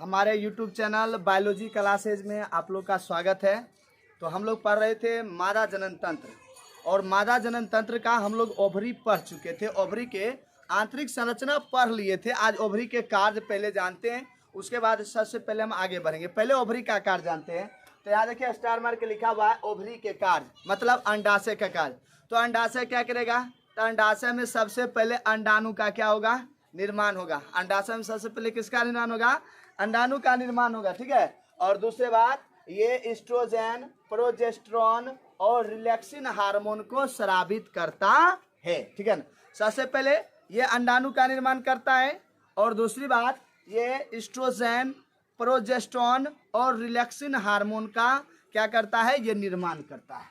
हमारे YouTube channel biology classes में आप लोग का स्वागत है। तो हम लोग पढ़ रहे थे मादा जनन तंत्र, और मादा जनन तंत्र का हम लोग ओवरी पढ़ चुके थे। ओवरी के आंतरिक संरचना पढ़ लिए थे। आज ओवरी के कार्य पहले जानते हैं, उसके बाद सबसे पहले हम आगे बढ़ेंगे। पहले ओवरी का कार्य जानते हैं। तो यहाँ देखिए स्टार मार्क के लिखा हुआ है ओवरी के कार्य, मतलब अंडाशय का कार्य। तो अंडाशय क्या करेगा? तो अंडाशय में सबसे पहले अंडाणु का क्या होगा? निर्माण होगा। अंडाशय में सबसे पहले किसका निर्माण होगा? अंडाणु का निर्माण होगा, ठीक है। और दूसरी बात, ये एस्ट्रोजन, प्रोजेस्टेरोन और रिलैक्सिन हार्मोन को स्रावित करता है, ठीक है ना। सबसे पहले ये अंडाणु का निर्माण करता है, और दूसरी बात ये एस्ट्रोजन, प्रोजेस्टेरोन और रिलैक्सिन हार्मोन का क्या करता है? ये निर्माण करता है।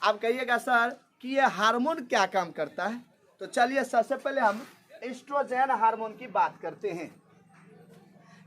आप कहिएगा सर कि ये हार्मोन क्या काम करता है? तो चलिए सबसे पहले हम एस्ट्रोजन हार्मोन की बात करते हैं।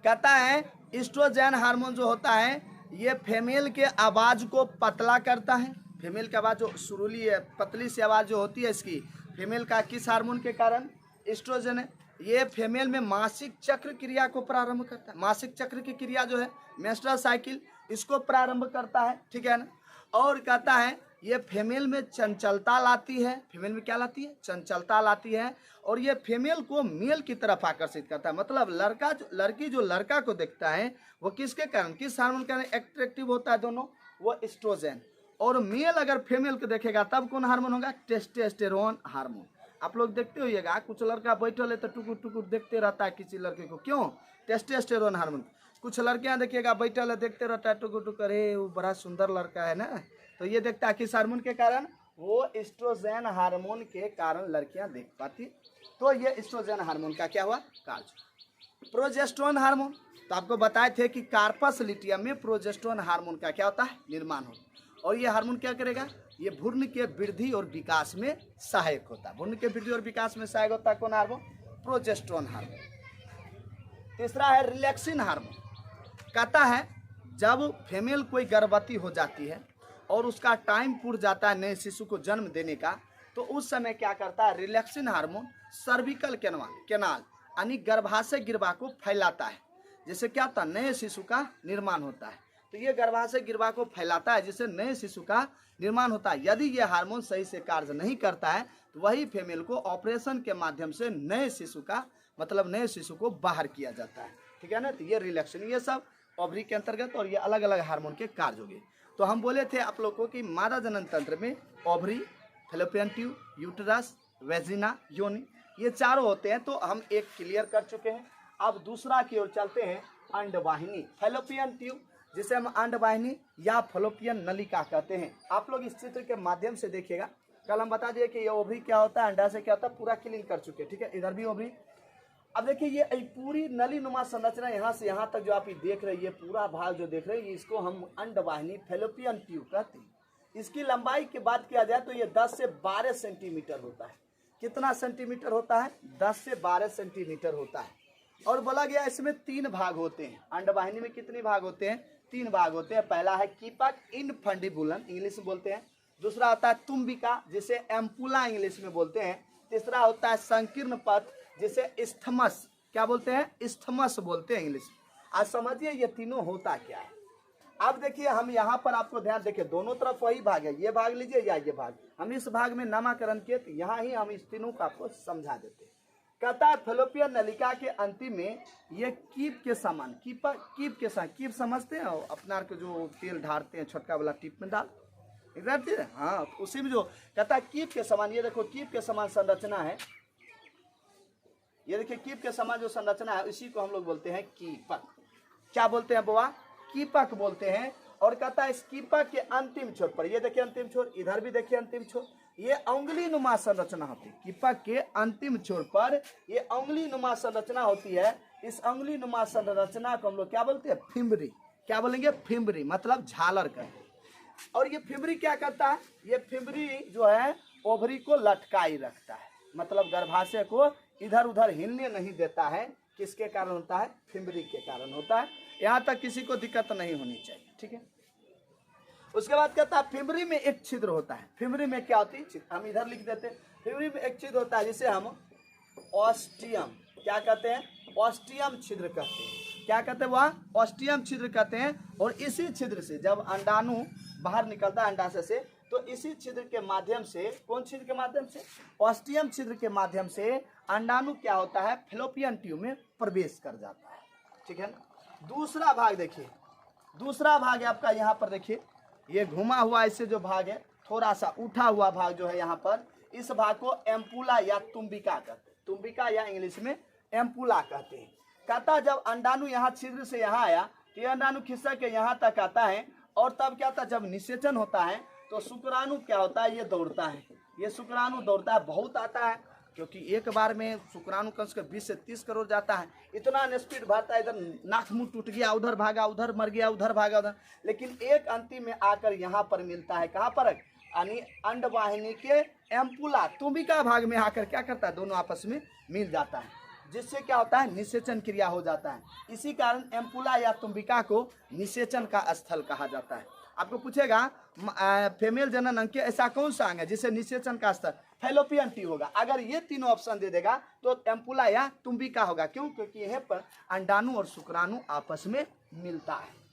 कहता है एस्ट्रोजन हार्मोन जो होता है ये फीमेल के आवाज़ को पतला करता है। फीमेल की आवाज़ जो सुरीली है, पतली सी आवाज़ जो होती है इसकी, फीमेल का किस हार्मोन के कारण? एस्ट्रोजन है। ये फीमेल में मासिक चक्र क्रिया को प्रारंभ करता है। मासिक चक्र की क्रिया जो है मेंस्ट्रुअल साइकिल, इसको प्रारंभ करता है, ठीक है ना। और कहता है ये फीमेल में चंचलता लाती है। फीमेल में क्या लाती है? चंचलता लाती है। और ये फीमेल को मेल की तरफ आकर्षित करता है। मतलब लड़की जो लड़का को देखता है वो किसके कारण, किस हार्मोन के कारण एट्रैक्टिव होता है? दोनों, वो एस्ट्रोजन। और मेल अगर फीमेल को देखेगा तब कौन हार्मोन होगा? Testosterone hormone. आप लोग देखते होइएगा, कुछ लड़का बैठल है तो टुकुर टुकुर देखते रहता है किसी लड़के को, क्यों? Testosterone hormone. कुछ लड़कियां देखिएगा बैठल है, देखते रहता है टुकुर टुकुर, अरे वो बड़ा सुंदर लड़का है ना। तो ये देखता है किस हार्मोन के कारण? वो एस्ट्रोजन हार्मोन के कारण लड़कियां देख पाती। तो ये एस्ट्रोजन हार्मोन का क्या हुआ? कार्य। प्रोजेस्टेरोन हार्मोन, तो आपको बताए थे कि कार्पस लिटियम में प्रोजेस्टेरोन हार्मोन का क्या होता है? निर्माण होता। और ये हार्मोन क्या करेगा? ये भ्रूण के वृद्धि और विकास में सहायक होता है। भ्रूण के वृद्धि और विकास में सहायक होता है कौन हार्मोन? Progesterone hormone. तीसरा है रिलैक्सिन हार्मोन। कहता है जब फीमेल कोई गर्भवती हो जाती है और उसका टाइम पूरा जाता है नए शिशु को जन्म देने का, तो उस समय क्या करता है? रिलैक्सिन हार्मोन सर्विकल कैनाल यानी गर्भाशय गिरवा को फैलाता है, जिससे क्या होता है? नए शिशु का निर्माण होता है। तो ये गर्भाशय गिरवा को फैलाता है जिससे नए शिशु का निर्माण होता है। यदि ये हार्मोन सही से कार्य नहीं करता है तो वही फीमेल को ऑपरेशन के माध्यम से नए शिशु का, मतलब नए शिशु को बाहर किया जाता है, ठीक है ना। तो ये रिलैक्सिन, ये सब ओवरी के अंतर्गत, और ये अलग अलग हार्मोन के कार्य हो गए। तो हम बोले थे आप लोगों को कि मादा जनन तंत्र में ovary, fallopian tube, uterus, vagina, योनि, ये चारों होते हैं। तो हम एक क्लियर कर चुके हैं। अब दूसरा की ओर चलते हैं, अंडवाहिनी, फैलोपियन ट्यूब, जिसे हम अंडवाहिनी या फैलोपियन नलिका कहते हैं। आप लोग इस चित्र के माध्यम से देखिएगा। कल हम बता दिए कि ये ओवरी क्या होता है, अंडा से क्या होता है, पूरा क्लीन कर चुके हैं, ठीक है। इधर भी ओवरी। अब देखिए ये पूरी नली नुमा संरचना यहाँ से यहाँ तक जो आप ये देख रहे हैं, ये पूरा भाग जो देख रहे हैं, इसको हम अंडवाहिनी फैलोपियन ट्यूब कहते हैं। इसकी लंबाई की बात किया जाए तो ये 10 से 12 सेंटीमीटर होता है। कितना सेंटीमीटर होता है? 10 से 12 सेंटीमीटर होता है। और बोला गया इसमें 3 भाग होते हैं। अंडवाहिनी में कितने भाग होते हैं? 3 भाग होते हैं। पहला है कीपक, इनफंडिबुलम इंग्लिश में बोलते हैं। दूसरा होता है तुम्बिका, जिसे एम्पुला इंग्लिश में बोलते हैं। तीसरा होता है संकीर्ण पथ, जिसे इस्थमस, क्या बोलते हैं? इस्थमस बोलते हैं इंग्लिश। आज समझिए ये तीनों होता क्या है। अब देखिए हम यहाँ पर आपको ध्यान देखिए, दोनों तरफ वही भाग है। ये भाग लीजिए या ये भाग। हम इस भाग में नामकरण किए तो यहाँ ही हम इस तीनों को आपको समझा देते हैं। कहता है फैलोपियन नलिका के अंतिम में ये कीप के समान, कीप के समान, कीप समझते हैं अपना के जो तेल ढारते हैं छोटका वाला टीप में डाल, हाँ, उसी में जो कहता है कीप के समान। ये देखो कीप के समान संरचना है। ये देखिए कीप के समान जो संरचना है इसी को हम लोग बोलते हैं कीपक। क्या बोलते हैं बुआ? कीपक बोलते हैं। और कहता है इस कीपक के अंतिम छोर पर, ये देखिए अंतिम छोर, इधर भी देखिए अंतिम छोर, ये उंगली नुमा संरचना होती है। कीपक के अंतिम छोर पर ये उंगली नुमा संरचना होती है। इस उंगली नुमा संरचना को हम लोग क्या बोलते हैं? फिम्बरी। क्या बोलेंगे? फिम्बरी, मतलब झालर का। और ये फिम्बरी क्या करता है? ये फिम्बरी जो है ओवरी को लटकाई रखता है, मतलब गर्भाशय को इधर उधर हिलने नहीं देता है। किसके कारण होता है? फिम्बरी के कारण होता है। यहाँ तक किसी को दिक्कत नहीं होनी चाहिए, ठीक है। उसके बाद कहता है फिम्बरी में एक छिद्र होता है। फिम्बरी में क्या होती है? हम इधर लिख देते हैं। फिम्बरी में एक छिद्र होता है जिसे हम ऑस्टियम क्या कहते हैं? ऑस्टियम छिद्र कहते हैं। क्या कहते हैं वह ऑस्टियम छिद्र कहते हैं। और इसी छिद्र से जब अंडाणु बाहर निकलता है अंडाशय से, तो इसी छिद्र के माध्यम से, कौन छिद्र के माध्यम से, ऑस्टियम छिद्र के माध्यम से अंडाणु क्या होता है, फैलोपियन ट्यूब में प्रवेश कर जाता है। ठीक है ना। दूसरा भाग देखिए, दूसरा भाग है आपका यहाँ पर देखिए, ये घुमा हुआ इससे जो भाग है, थोड़ा सा उठा हुआ भाग जो है यहाँ पर, इस भाग को एम्पुला या तुम्बिका कहते हैं। तुम्बिका या इंग्लिश में एम्पुला कहते हैं। कहता जब अंडाणु यहाँ छिद्र से यहाँ आया तो ये अंडाणु खिसक के यहाँ तक आता है, और तब क्या होता है, जब निषेचन होता है तो शुक्राणु क्या होता है, ये दौड़ता है, ये शुक्राणु दौड़ता है, बहुत आता है, क्योंकि एक बार में शुक्राणु कम से कम 20 से 30 करोड़ जाता है। इतना स्पीड भागता है, इधर नाक मुंह टूट गया, उधर भागा, उधर मर गया, उधर भागा, उधर, लेकिन एक अंतिम में आकर यहाँ पर मिलता है, कहाँ पर, यानी अंडवाहिनी के एम्पुला तुम्बिका भाग में आकर क्या करता है, दोनों आपस में मिल जाता है, जिससे क्या होता है, निषेचन क्रिया हो जाता है। इसी कारण एम्पुला या तुम्बिका को निषेचन का स्थल कहा जाता है। आपको पूछेगा फीमेल जनन अंग के ऐसा कौन सा अंग है जिसे निषेचन का स्थल, फैलोपियन ट्यूब होगा। अगर ये तीनों ऑप्शन दे देगा तो एम्पुला या तुम्बिका होगा। क्यों? क्योंकि यहाँ पर अंडाणु और शुक्राणु आपस में मिलता है।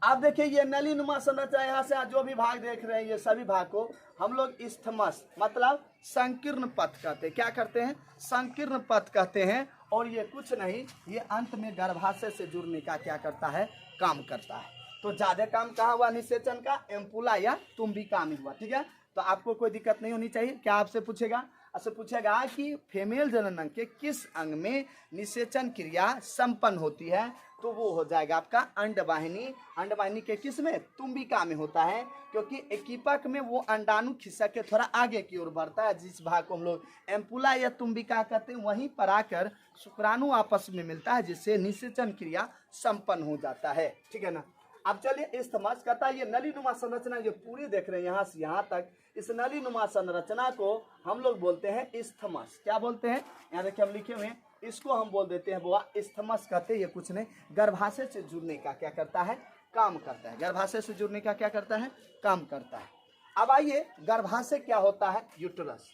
अब देखिए ये नलीनुमा संरचना, यहाँ से जो भी भाग देख रहे हैं ये सभी भाग को हम लोग इस्थमस मतलब संकीर्ण पथ कहते हैं। क्या करते हैं? संकीर्ण पथ कहते हैं। और ये कुछ नहीं, ये अंत में गर्भाशय से जुड़ने का क्या करता है, काम करता है। तो ज्यादा काम कहाँ हुआ निषेचन का, एम्पुला या तुम्बिका में हुआ। ठीक है, तो आपको कोई दिक्कत नहीं होनी चाहिए। क्या आपसे पूछेगा? आपसे पूछेगा कि फीमेल जनन अंग के किस अंग में निषेचन क्रिया संपन्न होती है, तो वो हो जाएगा आपका अंडवाहिनी। अंडवाहिनी के किस में? तुम्बिका में होता है, क्योंकि एकीपक में वो अंडाणु खिसक के थोड़ा आगे की ओर बढ़ता है, जिस भाग को हम लोग एम्पुला या तुम्बिका कहते हैं। वहीं पर आकर शुक्राणु आपस में मिलता है, जिससे निषेचन क्रिया संपन्न हो जाता है। ठीक है ना। अब चलिए इस्थमस कहता है, ये नलीनुमा संरचना जो पूरी देख रहे हैं यहाँ से यहाँ तक, इस नलीनुमा संरचना को हम लोग बोलते हैं इस्थमस। क्या बोलते हैं? यहाँ देखिए हम लिखे हुए हैं, इसको हम बोल देते हैं बुआ इस्थमस कहते हैं। ये कुछ नहीं, गर्भाशय से जुड़ने का क्या करता है, काम करता है। गर्भाशय से जुड़ने का क्या करता है, काम करता है। अब आइए, गर्भाशय क्या होता है? यूट्रस।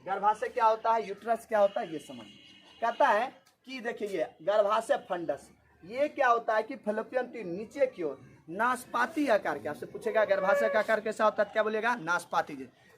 गर्भाशय क्या होता है, यूट्रस क्या होता है, ये समझिए। कहता है कि देखिए ये गर्भाशय फंडस, ये क्या होता है कि फैलोपियन ट्यूब नीचे की ओर नाशपाती आकार के, आपसे पूछेगा गर्भाशय का आकार कैसा होता है, क्या बोलेगा? नाशपाती।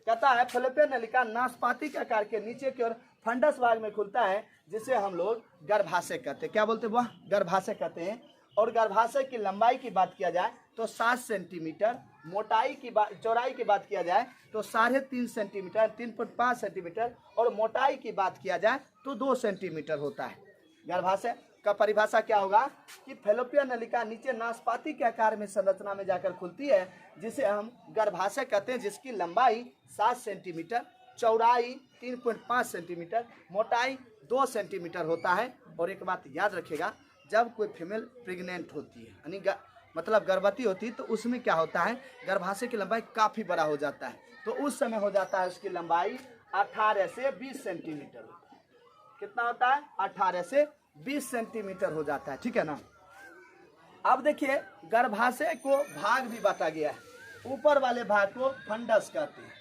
कहता है फैलोपियन नलिका नाशपाती के आकार के नीचे की ओर फंडस भाग में खुलता है, जिसे हम लोग गर्भाशय कहते हैं। क्या बोलते हैं वह? गर्भाशय कहते हैं। और गर्भाशय की लंबाई की बात किया जाए तो 7 सेंटीमीटर, मोटाई की बात, चौड़ाई की बात किया जाए तो 3.5 सेंटीमीटर, 3.5 सेंटीमीटर, और मोटाई की बात किया जाए तो 2 सेंटीमीटर होता है। गर्भाशय का परिभाषा क्या होगा कि फैलोपियन नलिका नीचे नाशपाती के आकार में संरचना में जाकर खुलती है, जिसे हम गर्भाशय कहते हैं, जिसकी लंबाई 7 सेंटीमीटर, चौड़ाई 3.5 सेंटीमीटर, मोटाई 2 सेंटीमीटर होता है। और एक बात याद रखिएगा, जब कोई फीमेल प्रेग्नेंट होती है, यानी मतलब गर्भवती होती है, तो उसमें क्या होता है, गर्भाशय की लंबाई काफ़ी बड़ा हो जाता है। तो उस समय हो जाता है उसकी लंबाई 18 से 20 सेंटीमीटर। कितना होता है? 18 से 20 सेंटीमीटर हो जाता है। ठीक है ना। अब देखिए गर्भाशय को भाग भी बांटा गया है। ऊपर वाले भाग को फंडस कहते हैं।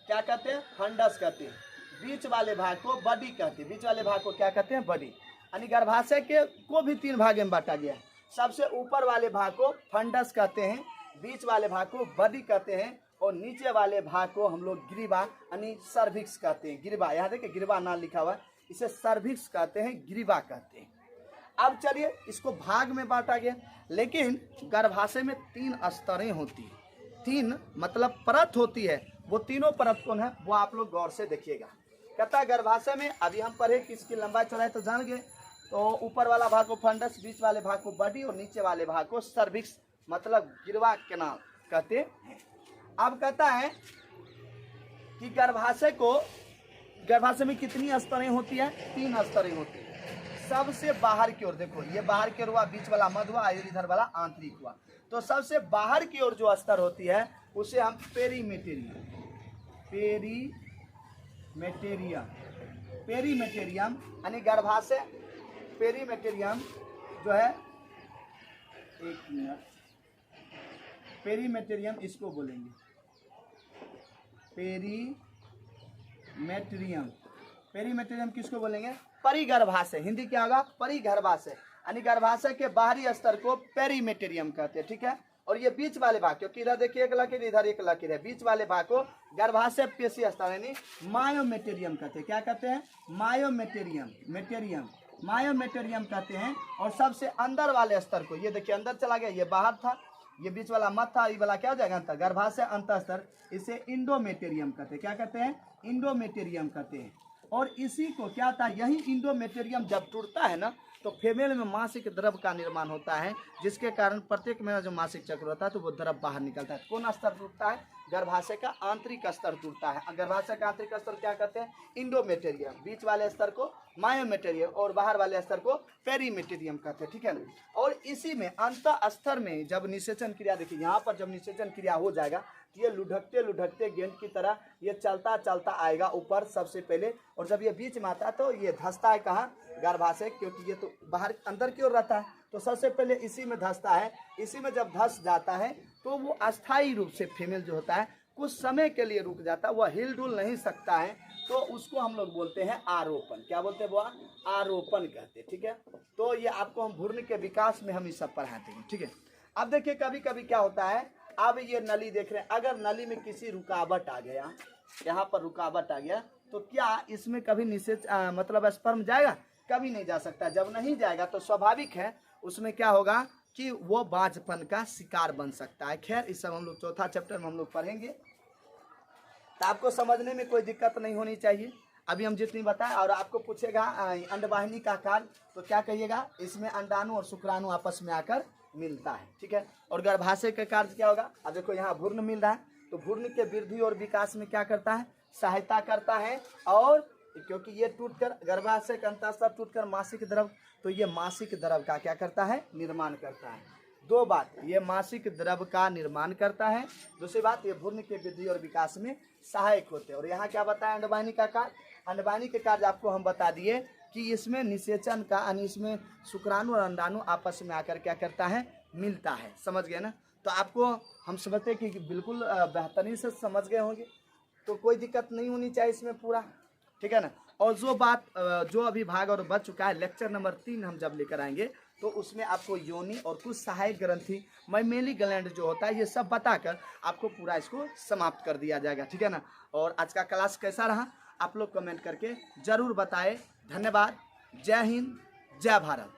क्या कहते हैं? फंडस कहते हैं। बीच वाले भाग को बॉडी कहते हैं। बीच वाले भाग को क्या कहते हैं? बॉडी। यानी गर्भाशय के को भी 3 भाग में बांटा गया है। सबसे ऊपर वाले भाग को फंडस कहते हैं, बीच वाले भाग को बॉडी कहते हैं, और नीचे वाले भाग को हम लोग ग्रीवा यानी सर्विक्स कहते हैं। ग्रीवा, यहाँ देखिए ग्रीवा नाम लिखा हुआ है, इसे सर्विक्स कहते हैं, ग्रीवा कहते हैं। अब चलिए इसको भाग में बांटा गया, लेकिन गर्भाशय में 3 स्तरें होती है। 3 मतलब परत होती है। वो तीनों परत कौन है, वो आप लोग गौर से देखिएगा। कहता है गर्भाशय में, अभी हम पढ़े कि इसकी लंबाई चौड़ाई तो जान गए। तो ऊपर वाला भाग को फंडस, बीच वाले भाग को बॉडी, और नीचे वाले भाग को सर्विक्स मतलब गिरवा के नाम कहते हैं। अब कहता है कि गर्भाशय में कितनी स्तरें होती है? 3 स्तरें होती है। सबसे बाहर की ओर देखो, ये बाहर की ओर हुआ, बीच वाला मध्य हुआ, इधर वाला आंतरिक हुआ। तो सबसे बाहर की ओर जो स्तर होती है उसे हम पेरीमेटेरियम यानी गर्भाशय पेरीमेटेरियम जो है, एक मिनट, पेरीमेटेरियम इसको बोलेंगे। पेरीमेटेरियम किसको बोलेंगे? परिगर्भाशय। हिंदी क्या होगा? परिगर्भाशय। यानी गर्भाशय के बाहरी स्तर को पेरीमेटेरियम कहते हैं, ठीक है। और ये बीच वाले भाग, क्योंकि इधर देखिए एक लकीर, इधर एक लकीर है, बीच वाले भाग को गर्भाशय पेशी स्तर यानी मायोमेटेरियम कहते हैं। क्या कहते हैं? मायोमेटेरियम कहते हैं। और सबसे अंदर वाले स्तर को, ये देखिए अंदर चला गया, ये बाहर था, ये बीच वाला मत था, ये वाला क्या हो जाएगा अंतर, गर्भाशय अंतःस्तर, इसे इंडोमेटेरियम कहते हैं। क्या कहते हैं? इंडोमेटेरियम कहते हैं। और इसी को क्या था, यही इंडोमेटेरियम जब टूटता है ना, तो फीमेल में मासिक द्रव का निर्माण होता है, जिसके कारण प्रत्येक महीना जो मासिक चक्र होता है तो वो द्रव बाहर निकलता है। कौन स्तर टूटता है? गर्भाशय का आंतरिक स्तर टूटता है। गर्भाशय का आंतरिक स्तर क्या कहते हैं? इंडोमेटेरियम। बीच वाले स्तर को मायोमेटेरियम और बाहर वाले स्तर को पेरीमेटेरियम कहते हैं, ठीक है ना। और इसी में अंतः स्तर में जब निषेचन क्रिया, देखिए यहाँ पर जब निषेचन क्रिया हो जाएगा, ये लुढ़कते लुढ़कते गेंद की तरह ये चलता चलता आएगा ऊपर सबसे पहले, और जब ये बीच में आता है तो ये धंसता है कहाँ? गर्भाशय, क्योंकि ये तो बाहर अंदर की ओर रहता है, तो सबसे पहले इसी में धंसता है। इसी में जब धंस जाता है तो वो अस्थायी रूप से फीमेल जो होता है कुछ समय के लिए रुक जाता है, वह हिल डुल नहीं सकता है, तो उसको हम लोग बोलते हैं आरोपण। क्या बोलते हैं वो? आरोपण कहते हैं, ठीक है। तो ये आपको हम भ्रूण के विकास में हम ये सब पढ़ाते हैं, ठीक है। अब देखिए कभी कभी क्या होता है, अब ये नली देख रहे हैं, अगर नली में किसी रुकावट आ गया, यहाँ पर रुकावट आ गया, तो क्या इसमें कभी निषेच मतलब स्पर्म जाएगा? कभी नहीं जा सकता। जब नहीं जाएगा तो स्वाभाविक है उसमें क्या होगा कि वो बांझपन का शिकार बन सकता है। खैर इस सब हम लोग चौथा चैप्टर में हम लोग पढ़ेंगे, तो आपको समझने में कोई दिक्कत नहीं होनी चाहिए। अभी हम जितनी बताएं, और आपको पूछेगा अंडवाहिनी का कार्य, तो क्या कहिएगा? इसमें अंडाणु और शुक्राणु आपस में आकर मिलता है, ठीक है। और गर्भाशय का कार्य क्या होगा? अब देखो यहाँ भ्रूण मिल रहा है, तो भ्रूण के वृद्धि और विकास में क्या करता है? सहायता करता है। और क्योंकि ये टूटकर गर्भाशय का अंतःस्तर टूटकर मासिक द्रव, तो ये मासिक द्रव का क्या करता है? निर्माण करता है। दो बात, ये मासिक द्रव का निर्माण करता है, दूसरी बात ये भ्रूण के वृद्धि और विकास में सहायक होते हैं। और यहाँ क्या बताया अंडवाहिनी का कार्य? अंडवाहिनी के कार्य आपको हम बता दिए कि इसमें निषेचन का, यानी इसमें शुक्राणु और अंडाणु आपस में आकर क्या करता है? मिलता है। समझ गए ना? तो आपको हम समझते कि बिल्कुल बेहतरीन से समझ गए होंगे, तो कोई दिक्कत नहीं होनी चाहिए इसमें पूरा, ठीक है ना। और जो बात जो अभी भाग और बच चुका है, लेक्चर नंबर 3 हम जब लेकर आएंगे तो उसमें आपको योनि और कुछ सहायक ग्रंथि, मैमेली ग्लैंड जो होता है, ये सब बताकर आपको पूरा इसको समाप्त कर दिया जाएगा, ठीक है ना। और आज का क्लास कैसा रहा आप लोग कमेंट करके जरूर बताएं। धन्यवाद। जय हिंद, जय भारत।